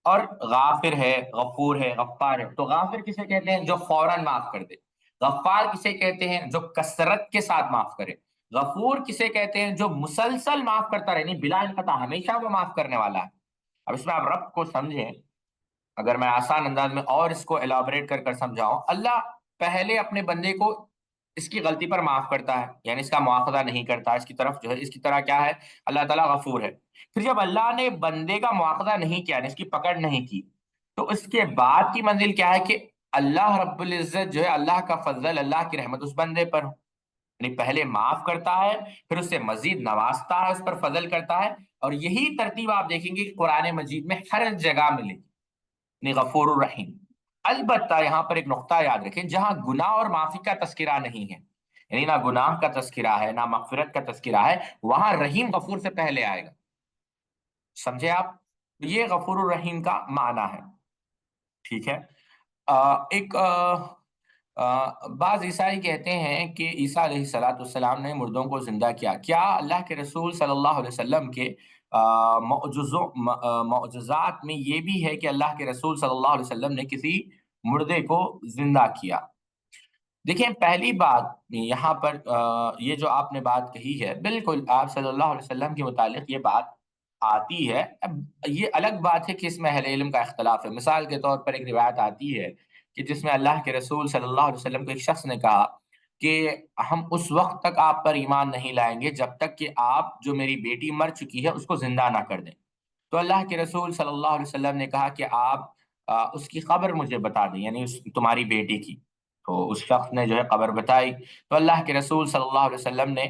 اور غافر ہے، غفور ہے، غفار ہے، تو غافر کسے کہتے ہیں؟ جو فوراً معاف کر دے۔ غفار کسے کہتے ہیں؟ جو کثرت کے ساتھ معاف کرے۔ غفور کسے کہتے ہیں؟ جو مسلسل معاف کرتا رہے، نہیں بلا انقطاع، ہمیشہ وہ معاف کرنے والا ہے۔ اب اس میں آپ رب کو سمجھیں، اگر میں آسان انداز میں اور اس کو ایلابریٹ کر سمجھاؤں، اللہ پہلے اپنے بندے کو اس کی غلطی پر معاف کرتا ہے، یعنی اس کا مواخذہ نہیں کرتا، اس کی طرف جو ہے، اس کی طرح کیا ہے، اللہ تعالیٰ غفور ہے۔ پھر جب اللہ نے بندے کا مواخذہ نہیں کیا، یعنی اس کی پکڑ نہیں کی، تو اس کے بعد کی منزل کیا ہے کہ اللہ رب العزت جو ہے، اللہ کا فضل، اللہ کی رحمت اس بندے پر ہو، یعنی پہلے معاف کرتا ہے، پھر اس سے مزید نوازتا ہے، اس پر فضل کرتا ہے، اور یہی ترتیب آپ دیکھیں گے کہ قرآن مجید میں ہر جگہ ملے گی، یعنی غفور الرحیم۔ البتہ یہاں پر ایک نقطہ یاد رکھیں، جہاں گناہ اور معافی کا تذکرہ نہیں ہے، یعنی نہ گناہ کا تذکرہ ہے نہ مغفرت کا تذکرہ ہے، وہاں رحیم غفور سے پہلے آئے گا، سمجھے آپ؟ یہ غفور الرحیم کا معنی ہے، ٹھیک ہے؟ ایک بعض عیسائی کہتے ہیں کہ عیسیٰ علیہ السلام نے مردوں کو زندہ کیا، کیا اللہ کے رسول صلی اللہ علیہ وسلم کے معجزات میں یہ بھی ہے کہ اللہ کے رسول صلی اللہ علیہ وسلم نے کسی مردے کو زندہ کیا؟ دیکھیں، پہلی بات یہاں پر یہ جو آپ نے بات کہی ہے، بالکل آپ صلی اللہ علیہ وسلم کے متعلق یہ بات آتی ہے۔ اب یہ الگ بات ہے کہ اس میں اہل علم کا اختلاف ہے۔ مثال کے طور پر ایک روایت آتی ہے کہ جس میں اللہ کے رسول صلی اللہ علیہ وسلم کو ایک شخص نے کہا کہ ہم اس وقت تک آپ پر ایمان نہیں لائیں گے جب تک کہ آپ جو میری بیٹی مر چکی ہے اس کو زندہ نہ کر دیں۔ تو اللہ کے رسول صلی اللہ علیہ وسلم نے کہا کہ آپ اس کی قبر مجھے بتا دیں، یعنی تمہاری بیٹی کی۔ تو اس شخص نے جو ہے قبر بتائی، تو اللہ کے رسول صلی اللہ علیہ وسلم نے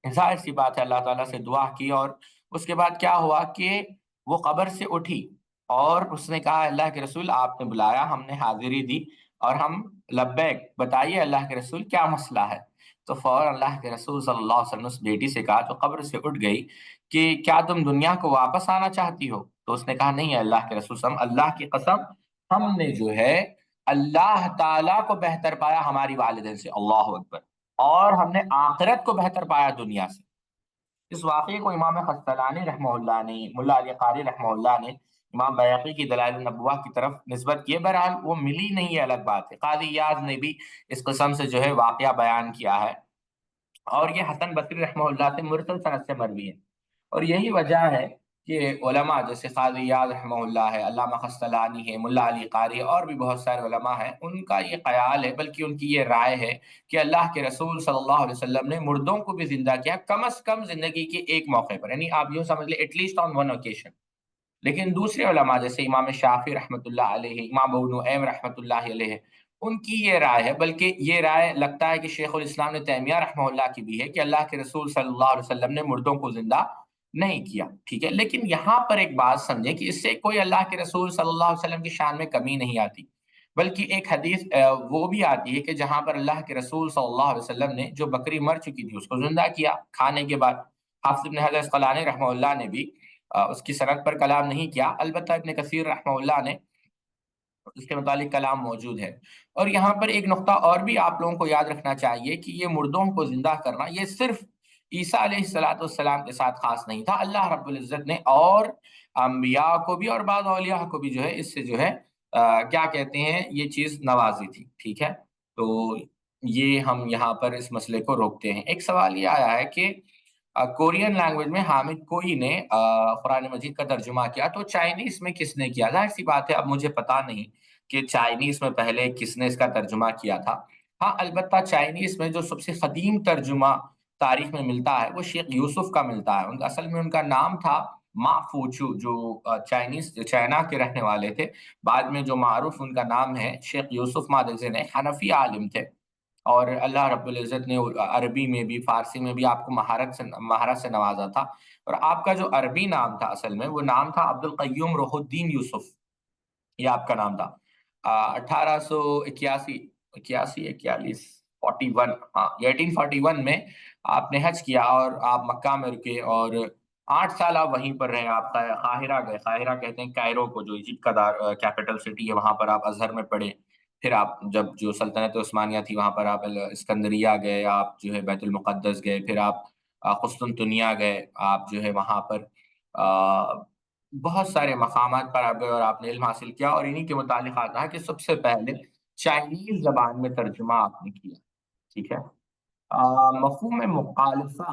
ظاہر سی بات ہے اللہ تعالیٰ سے دعا کی، اور اس کے بعد کیا ہوا کہ وہ قبر سے اٹھی اور اس نے کہا اللہ کے رسول آپ نے بلایا، ہم نے حاضری دی اور ہم لبیک، بتائیے اللہ کے رسول کیا مسئلہ ہے؟ تو فوراً اللہ کے رسول صلی اللہ علیہ وسلم نے اس بیٹی سے کہا جو قبر سے اٹھ گئی کہ کیا تم دنیا کو واپس آنا چاہتی ہو؟ تو اس نے کہا نہیں ہے اللہ کے رسول صلی اللہ علیہ وسلم، اللہ کی قسم ہم نے جو ہے اللہ تعالیٰ کو بہتر پایا ہماری والدین سے، اللہ اکبر، اور ہم نے آخرت کو بہتر پایا دنیا سے۔ اس واقعے کو امام خستلانی رحمہ اللہ نے، ملا علی قاری رحمہ اللہ نے امام بیہقی کی دلائل النبوہ کی طرف نسبت کیے، بہرحال وہ ملی نہیں ہے الگ بات ہے۔ قاضی ایاز نے بھی اس قسم سے جو ہے واقعہ بیان کیا ہے، اور یہ حسن بصری رحمہ اللہ سے مرسل سند سے مروی ہے۔ اور یہی وجہ ہے کہ علماء جیسے قاضی ایاز رحمہ اللہ ہے، علامہ خستلانی ہے، ملا علی قاری اور بھی بہت سارے علماء ہیں، ان کا یہ خیال ہے، بلکہ ان کی یہ رائے ہے کہ اللہ کے رسول صلی اللہ علیہ وسلم نے مردوں کو بھی زندہ کیا، کم از کم زندگی کے ایک موقع پر، یعنی آپ یوں سمجھ لیں at least on one occasion. لیکن دوسرے علماء جیسے امام شافعی رحمۃ اللہ علیہ، امام ابو نعیم رحمۃ اللہ علیہ، ان کی یہ رائے ہے، بلکہ یہ رائے لگتا ہے کہ شیخ الاسلام نے تیمیہ رحمہ اللہ کی بھی ہے، کہ اللہ کے رسول صلی اللہ علیہ وسلم نے مردوں کو زندہ نہیں کیا، ٹھیک ہے؟ لیکن یہاں پر ایک بات سمجھیں کہ اس سے کوئی اللہ کے رسول صلی اللہ علیہ وسلم کی شان میں کمی نہیں آتی، بلکہ ایک حدیث وہ بھی آتی ہے کہ جہاں پر اللہ کے رسول صلی اللہ علیہ وسلم نے جو بکری مر چکی تھی اس کو زندہ کیا کھانے کے بعد۔ حافظ ابن حجر اسقلانی رحمہ اللہ نے بھی اس کی سند پر کلام نہیں کیا، البتہ ابن کثیر رحمہ اللہ نے اس کے متعلق کلام موجود ہے۔ اور یہاں پر ایک نقطہ اور بھی آپ لوگوں کو یاد رکھنا چاہیے کہ یہ مردوں کو زندہ کرنا یہ صرف عیسیٰ علیہ السلام کے ساتھ خاص نہیں تھا، اللہ رب العزت نے اور انبیاء کو بھی اور بعض اولیاء کو بھی جو ہے اس سے جو ہے کیا کہتے ہیں یہ چیز نوازی تھی، ٹھیک ہے؟ تو یہ ہم یہاں پر اس مسئلے کو روکتے ہیں۔ ایک سوال یہ آیا ہے کہ کورین لینگویج میں حامد کوئی نے قرآن مجید کا ترجمہ کیا، تو چائنیز میں کس نے کیا؟ ظاہر سی بات ہے اب مجھے پتا نہیں کہ چائنیز میں پہلے کس نے اس کا ترجمہ کیا تھا۔ ہاں البتہ چائنیز میں جو سب سے قدیم ترجمہ تاریخ میں ملتا ہے وہ شیخ یوسف کا ملتا ہے، اصل میں ان کا نام تھا ما فوچو، جو چائنا کے رہنے والے تھے، بعد میں جو معروف ان کا نام ہے شیخ یوسف مادزن، حنفی عالم تھے، اور اللہ رب العزت نے عربی میں بھی فارسی میں بھی آپ کو مہارت سے نوازا تھا۔ اور آپ کا جو عربی نام تھا اصل میں وہ نام تھا عبد القیوم روح الدین یوسف، یہ آپ کا نام تھا۔ 1881 41 41، ہاں 1841 میں آپ نے حج کیا اور آپ مکہ میں رکے، اور 8 سال آپ وہیں پر رہے، آپ قاہرہ گئے، قاہرہ کہتے ہیں کائرو کو، جو ایجپٹ کا کیپٹل سٹی ہے، وہاں پر آپ ازہر میں پڑھے۔ پھر آپ جب جو سلطنت عثمانیہ تھی وہاں پر آپ اسکندریہ گئے، آپ جو ہے بیت المقدس گئے، پھر آپ قسطنطنیہ گئے، آپ جو ہے وہاں پر بہت سارے مقامات پر آپ گئے اور آپ نے علم حاصل کیا، اور انہی کے متعلق آتا ہے کہ سب سے پہلے چائنیز زبان میں ترجمہ آپ نے کیا، ٹھیک ہے؟ مفہوم مخالفہ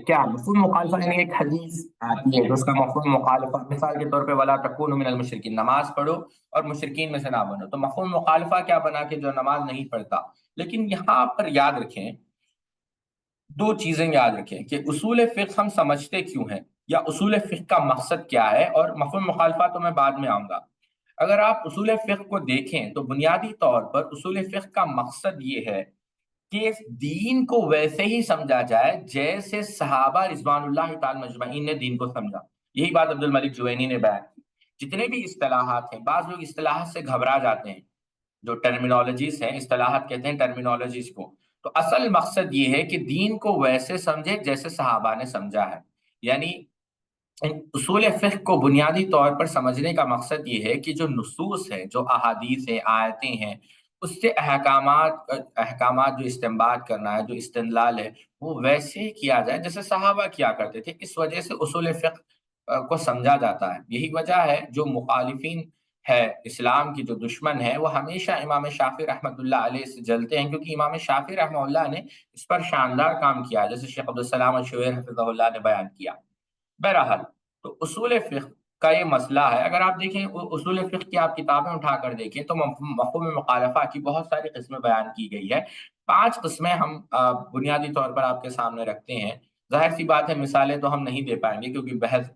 کیا؟ مفہوم مخالفہ یعنی ایک حدیث آتی ہے تو اس کا مفہوم مخالفہ، مثال کے طور پہ ولا تکونوا من المشرکین، نماز پڑھو اور مشرکین میں سے نہ بنو، تو مفہوم مخالفہ کیا بنا کہ جو نماز نہیں پڑھتا۔ لیکن یہاں پر یاد رکھیں، دو چیزیں یاد رکھیں کہ اصول فقہ ہم سمجھتے کیوں ہیں، یا اصول فقہ کا مقصد کیا ہے، اور مفہوم مخالفہ تو میں بعد میں آؤں گا۔ اگر آپ اصول فقہ کو دیکھیں تو بنیادی طور پر اصول فقہ کا مقصد یہ ہے کہ دین کو ویسے ہی سمجھا جائے جیسے صحابہ رضوان اللہ تعالی مجمعین نے دین کو سمجھا۔ یہی بات عبد الملک جوینی نے بیان کی جتنے بھی اصطلاحات ہیں، بعض لوگ اصطلاحات سے گھبرا جاتے ہیں، جو ٹرمینالوجیز ہیں، اصطلاحات کہتے ہیں ٹرمینالوجیز کو۔ تو اصل مقصد یہ ہے کہ دین کو ویسے سمجھے جیسے صحابہ نے سمجھا ہے، یعنی اصول فقہ کو بنیادی طور پر سمجھنے کا مقصد یہ ہے کہ جو نصوص ہیں، جو احادیث ہیں، آیتیں ہیں، اس سے احکامات جو استنباط کرنا ہے، جو استدلال ہے، وہ ویسے ہی کیا جائے جیسے صحابہ کیا کرتے تھے۔ اس وجہ سے اصول فقہ کو سمجھا جاتا ہے۔ یہی وجہ ہے جو مخالفین ہے اسلام کی، جو دشمن ہے، وہ ہمیشہ امام شافعی رحمۃ اللہ علیہ سے جلتے ہیں، کیونکہ امام شافعی رحمۃ اللہ نے اس پر شاندار کام کیا، جیسے شیخ عبدالسلام الشویر حفظہ اللہ نے بیان کیا۔ بہرحال، تو اصول فقہ کا یہ مسئلہ ہے۔ اگر آپ دیکھیں اصول فقہ کی آپ کتابیں اٹھا کر دیکھیں تو مفہوم مخالفہ کی بہت ساری قسمیں بیان کی گئی ہے۔ 5 قسمیں ہم بنیادی طور پر آپ کے سامنے رکھتے ہیں۔ ظاہر سی بات ہے مثالیں تو ہم نہیں دے پائیں گے کیونکہ بحث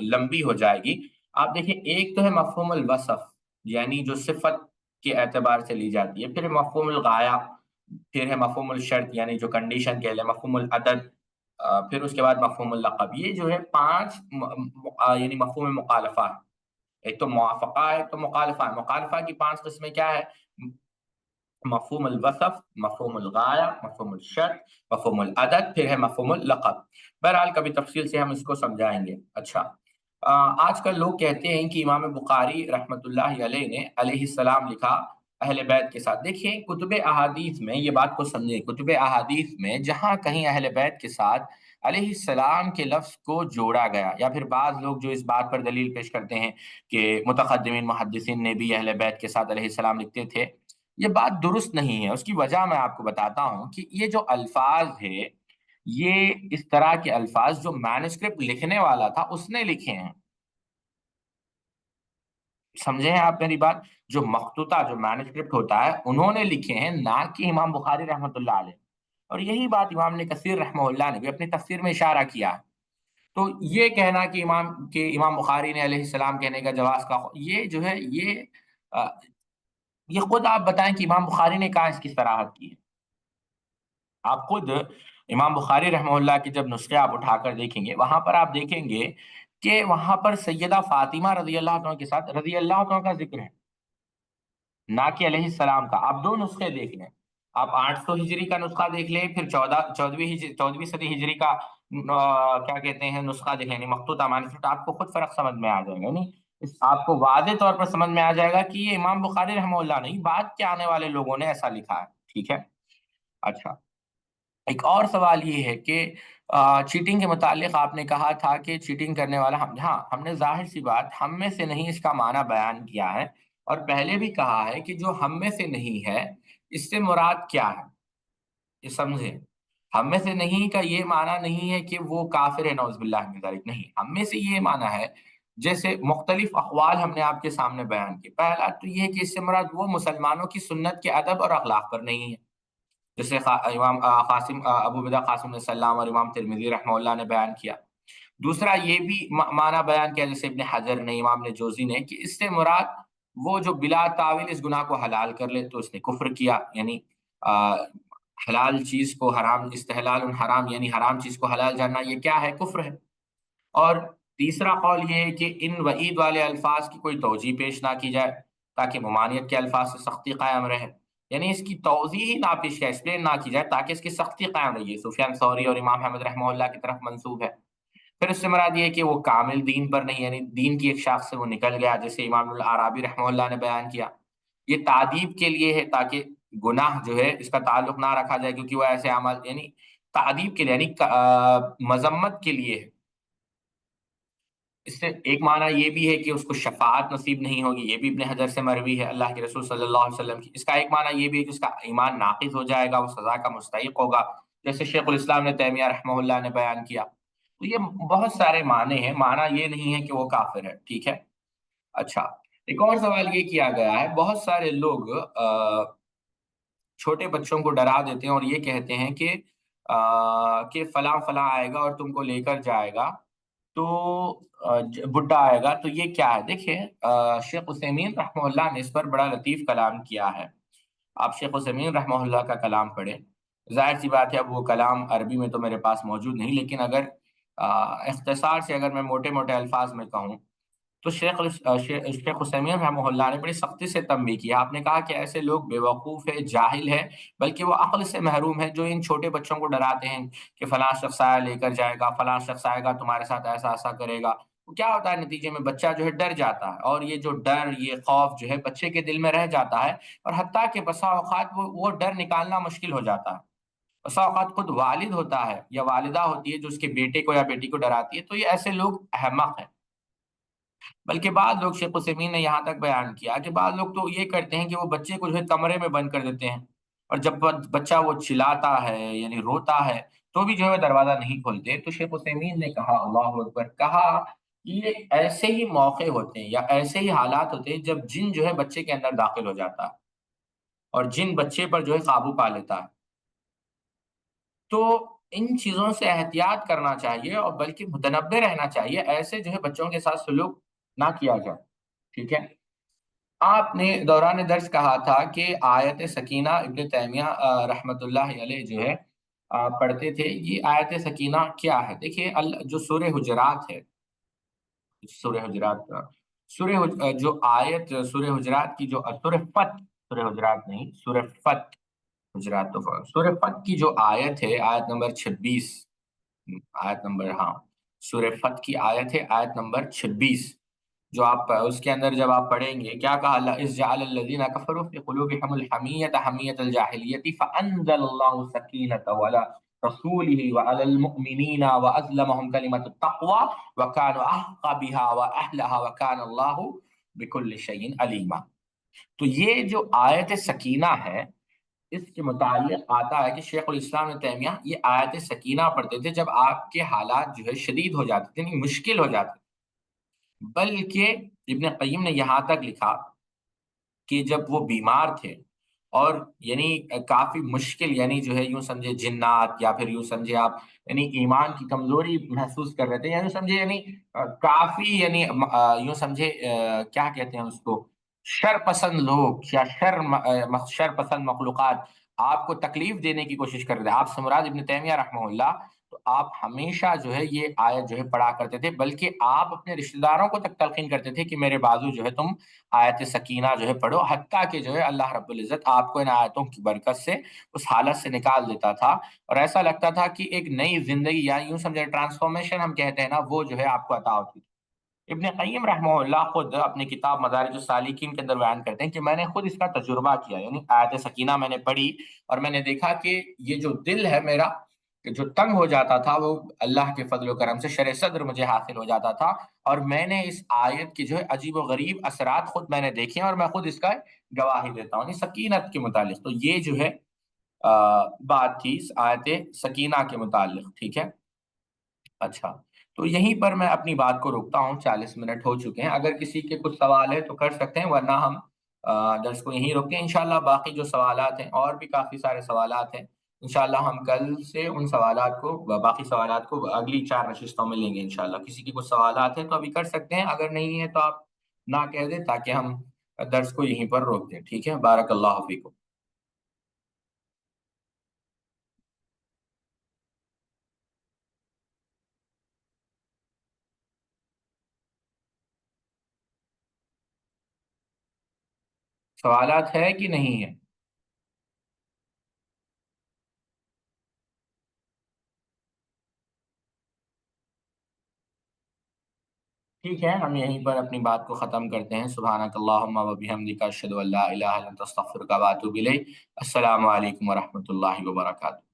لمبی ہو جائے گی۔ آپ دیکھیں، ایک تو ہے مفہوم الوصف، یعنی جو صفت کے اعتبار سے لی جاتی ہے، پھر مفہوم الغایہ، پھر ہے مفہوم الشرط یعنی جو کنڈیشن کہہ لیں، مفہوم العدد، پھر اس کے بعد مفہوم اللقب۔ یہ جو ہے 5 یعنی مفہوم مخالفہ ہے۔ ایک تو موافقہ ہے، ایک تو مخالفہ ہے۔ مخالفہ کی 5 قسمیں کیا ہے؟ مفہوم الوصف، مفہوم الغایہ، مفہوم الشرط، مفہوم العدد، پھر ہے مفہوم اللقب۔ بہرحال کبھی تفصیل سے ہم اس کو سمجھائیں گے۔ اچھا، آج کل لوگ کہتے ہیں کہ امام بخاری رحمۃ اللہ علیہ نے علیہ السلام لکھا اہل بیت کے ساتھ۔ دیکھیں کتب احادیث میں یہ بات کو سمجھیں، کتب احادیث میں جہاں کہیں اہل بیت کے ساتھ علیہ السلام کے لفظ کو جوڑا گیا، یا پھر بعض لوگ جو اس بات پر دلیل پیش کرتے ہیں کہ متقدمین محدثین نے بھی اہل بیت کے ساتھ علیہ السلام لکھتے تھے، یہ بات درست نہیں ہے۔ اس کی وجہ میں آپ کو بتاتا ہوں کہ یہ جو الفاظ ہے، یہ اس طرح کے الفاظ جو مینوسکرپٹ لکھنے والا تھا اس نے لکھے ہیں۔ سمجھے ہیں آپ میری بات؟ جو مخطوطہ، جو مینوسکرپٹ ہوتا ہے، انہوں نے لکھے ہیں، نہ کہ امام بخاری رحمۃ اللہ علیہ۔ اور یہی بات امام نے کثیر رحمہ اللہ نے بھی اپنی تفسیر میں اشارہ کیا ہے۔ تو یہ کہنا کہ امام بخاری نے علیہ السلام کہنے کا جواز کا، یہ جو ہے آ، یہ خود آپ بتائیں کہ امام بخاری نے کہاں اس کی صراحت کی ہے؟ آپ خود امام بخاری رحمہ اللہ کے جب نسخے آپ اٹھا کر دیکھیں گے، وہاں پر آپ دیکھیں گے کہ وہاں پر سیدہ فاطمہ رضی اللہ عنہ کے ساتھ رضی اللہ عنہ کا ذکر ہے، نہ کہ علیہ السلام کا۔ آپ 2 نسخے دیکھ لیں، آپ 800 ہجری کا نسخہ دیکھ لیں، پھر 14ویں صدی ہجری کا کیا کہتے ہیں نسخہ دیکھ لیں، یعنی مخطوطہ مانuscript، آپ کو خود فرق سمجھ میں آ جائے گا۔ یعنی آپ کو واضح طور پر سمجھ میں آ جائے گا کہ یہ امام بخاری رحمہ اللہ نہیں، بعد کے آنے والے لوگوں نے ایسا لکھا ہے۔ ٹھیک ہے؟ اچھا، ایک اور سوال یہ ہے کہ چیٹنگ کے متعلق آپ نے کہا تھا کہ چیٹنگ کرنے والا ہاں، ہم نے ظاہر سی بات ہم میں سے نہیں اس کا معنی بیان کیا ہے، اور پہلے بھی کہا ہے کہ جو ہم میں سے نہیں ہے، اس سے مراد کیا ہے، یہ سمجھیں۔ ہم میں سے نہیں کا یہ معنی نہیں ہے کہ وہ کافر ہے، نعوذ باللہ من ذالک، نہیں۔ ہم میں سے یہ معنی ہے، جیسے مختلف اقوال ہم نے آپ کے سامنے بیان کی۔ پہلا تو یہ ہے کہ اس سے مراد وہ مسلمانوں کی سنت کے ادب اور اخلاق پر نہیں ہے، جیسے امام قاسم ابو بدا قاسم علیہ السلام اور امام ترمذی رحمہ اللہ نے بیان کیا۔ دوسرا یہ بھی معنی بیان کیا، جیسے ابن حجر نے، امام نے جوزی نے، کہ اس سے مراد وہ جو بلا تاویل اس گناہ کو حلال کر لے تو اس نے کفر کیا، یعنی حلال چیز کو حرام، استحلال حرام، یعنی حرام چیز کو حلال جاننا، یہ کیا ہے؟ کفر ہے۔ اور تیسرا قول یہ ہے کہ ان وعید والے الفاظ کی کوئی توجیہ پیش نہ کی جائے تاکہ ممانعت کے الفاظ سے سختی قائم رہے، یعنی اس کی توضیح ہی نہ پیش ایکسپلین نہ کی جائے تاکہ اس کی سختی قائم رہی ہے۔ سفیان ثوری اور امام احمد رحمہ اللہ کی طرف منسوب ہے۔ پھر اس سے مراد یہ ہے کہ وہ کامل دین پر نہیں، یعنی دین کی ایک شاخ سے وہ نکل گیا، جیسے امام العرابی رحمہ اللہ نے بیان کیا۔ یہ تعدیب کے لیے ہے تاکہ گناہ جو ہے اس کا تعلق نہ رکھا جائے، کیونکہ وہ ایسے عمل، یعنی تعدیب کے لیے، یعنی مذمت کے لیے ہے۔ اس سے ایک معنی یہ بھی ہے کہ اس کو شفاعت نصیب نہیں ہوگی، یہ بھی ابن حجر سے مروی ہے اللہ کے رسول صلی اللہ علیہ وسلم کی۔ اس کا ایک معنی یہ بھی ہے کہ اس کا ایمان ناقص ہو جائے گا، وہ سزا کا مستحق ہوگا، جیسے شیخ الاسلام نے تیمیہ رحمہ اللہ نے بیان کیا۔ تو یہ بہت سارے معنی ہیں، معنی یہ نہیں ہے کہ وہ کافر ہے۔ ٹھیک ہے؟ اچھا، ایک اور سوال یہ کیا گیا ہے، بہت سارے لوگ چھوٹے بچوں کو ڈرا دیتے ہیں اور یہ کہتے ہیں کہ فلاں فلاں آئے گا اور تم کو لے کر جائے گا، تو بڈھا آئے گا، تو یہ کیا ہے؟ دیکھیں، شیخ عثیمین رحمہ اللہ نے اس پر بڑا لطیف کلام کیا ہے۔ آپ شیخ عثیمین رحمہ اللہ کا کلام پڑھیں۔ ظاہر سی بات ہے اب وہ کلام عربی میں تو میرے پاس موجود نہیں، لیکن اگر اختصار سے اگر میں موٹے موٹے الفاظ میں کہوں تو شیخ عثیمین رحمہ اللہ نے بڑی سختی سے تنبیہ کیا، آپ نے کہا کہ ایسے لوگ بیوقوف ہے، جاہل ہے، بلکہ وہ عقل سے محروم ہے، جو ان چھوٹے بچوں کو ڈراتے ہیں کہ فلاں شخص آیا لے کر جائے گا، فلاں شخص آئے گا تمہارے ساتھ ایسا ایسا کرے گا۔ تو کیا ہوتا ہے نتیجے میں؟ بچہ جو ہے ڈر جاتا ہے، اور یہ جو ڈر، یہ خوف جو ہے بچے کے دل میں رہ جاتا ہے، اور حتیٰ کہ بسا اوقات وہ ڈر نکالنا مشکل ہو جاتا ہے۔ بسا اوقات خود والد ہوتا ہے یا والدہ ہوتی ہے جو اس کے بیٹے کو یا بیٹی کو ڈراتی ہے، تو یہ ایسے لوگ احمق ہیں۔ بلکہ بعض لوگ، شیخ عثیمین نے یہاں تک بیان کیا کہ بعض لوگ تو یہ کرتے ہیں کہ وہ بچے کو جو ہے کمرے میں بند کر دیتے ہیں، اور جب بچہ وہ چلاتا ہے یعنی روتا ہے تو بھی جو ہے وہ دروازہ نہیں کھولتے۔ تو شیخ عثیمین نے کہا، اللہ اکبر، کہا یہ ایسے ہی موقع ہوتے ہیں یا ایسے ہی حالات ہوتے ہیں جب جن جو ہے بچے کے اندر داخل ہو جاتا ہے، اور جن بچے پر جو ہے قابو پا لیتا ہے۔ تو ان چیزوں سے احتیاط کرنا چاہیے، اور بلکہ متنبع رہنا چاہیے، ایسے جو ہے بچوں کے ساتھ سلوک نہ کیا جائے، ٹھیک ہے؟ آپ نے دوران درس کہا تھا کہ آیت سکینہ ابن تیمیہ رحمۃ اللہ علیہ جو ہے پڑھتے تھے، یہ آیت سکینہ کیا ہے؟ دیکھیے جو سورہ حجرات ہے، سورہ حجرات جو آیت سورہ حجرات کی، جو سورہ فت، سورہ حجرات نہیں، سورہ فت، حجرات تو سورہ فت کی جو آیت ہے، آیت نمبر 26، آیت نمبر، ہاں، سورہ فت کی آیت ہے، آیت نمبر 26، جو آپ اس کے اندر جب آپ پڑھیں گے، کیا کہا اللہ؟ اذ جعل الذین کفروا فی قلوبہم الحمیۃ حمیۃ الجاہلیۃ فانزل اللہ سکینۃ علی رسولہ وعلی المؤمنین واظلمهم کلمۃ التقوی وکانوا احق بها واہلها وکان اللہ بکل شیء علیما۔ تو یہ جو آیت سکینہ ہے، اس کے متعلق آتا ہے کہ شیخ الاسلام ابن تیمیہ یہ آیت سکینہ پڑھتے تھے جب آپ کے حالات جو ہے شدید ہو جاتے تھے، یعنی مشکل ہو جاتے تھے۔ بلکہ ابن قیم نے یہاں تک لکھا کہ جب وہ بیمار تھے، اور یعنی کافی مشکل، یعنی جو ہے یوں سمجھے جنات، یا پھر یوں سمجھے آپ یعنی ایمان کی کمزوری محسوس کر رہے تھے، یعنی سمجھے یعنی کافی یعنی یوں سمجھے کیا کہتے ہیں اس کو، شر پسند لوگ یا شر پسند مخلوقات آپ کو تکلیف دینے کی کوشش کر رہے تھے، آپ سے مراد ابن تیمیہ رحمہ اللہ، تو آپ ہمیشہ جو ہے یہ آیت جو ہے پڑھا کرتے تھے، بلکہ آپ اپنے رشتہ داروں کو تک تلقین کرتے تھے کہ میرے بازو جو ہے تم آیت سکینہ جو ہے پڑھو، حتیٰ کہ جو ہے اللہ رب العزت آپ کو ان آیتوں کی برکت سے اس حالت سے نکال دیتا تھا، اور ایسا لگتا تھا کہ ایک نئی زندگی، یا یوں سمجھے ٹرانسفارمیشن ہم کہتے ہیں نا، وہ جو ہے آپ کو عطا ہوتی تھی۔ ابن قیم رحمہ اللہ خود اپنی کتاب مدارج السالکین کے اندر بیان کرتے ہیں کہ میں نے خود اس کا تجربہ کیا، یعنی آیت سکینہ میں نے پڑھی، اور میں نے دیکھا کہ یہ جو دل ہے میرا، کہ جو تنگ ہو جاتا تھا، وہ اللہ کے فضل و کرم سے شرح صدر مجھے حاصل ہو جاتا تھا، اور میں نے اس آیت کی جو ہے عجیب و غریب اثرات خود میں نے دیکھے ہیں، اور میں خود اس کا گواہی دیتا ہوں، یعنی سکینت کے متعلق۔ تو یہ جو ہے بات تھی اس آیت سکینہ کے متعلق، ٹھیک ہے؟ اچھا، تو یہیں پر میں اپنی بات کو روکتا ہوں، 40 منٹ ہو چکے ہیں، اگر کسی کے کچھ سوال ہے تو کر سکتے ہیں، ورنہ ہم درس کو یہیں روکتے ہیں انشاءاللہ۔ باقی جو سوالات ہیں، اور بھی کافی سارے سوالات ہیں، انشاءاللہ ہم کل سے ان سوالات کو، باقی سوالات کو اگلی 4 نشستوں میں لیں گے انشاءاللہ۔ کسی کے کچھ سوالات ہیں تو ابھی کر سکتے ہیں، اگر نہیں ہے تو آپ نہ کہہ دیں، تاکہ ہم درس کو یہیں پر روک دیں، ٹھیک ہے؟ بارک اللہ فیکم۔ سوالات ہے کہ نہیں ہے؟ ٹھیک ہے، ہم یہیں پر اپنی بات کو ختم کرتے ہیں۔ سبحانک اللہم و بحمدک، اشہد ان لا الہ الا انت، استغفرک و اتوب الیک۔ السلام علیکم ورحمۃ اللہ وبرکاتہ۔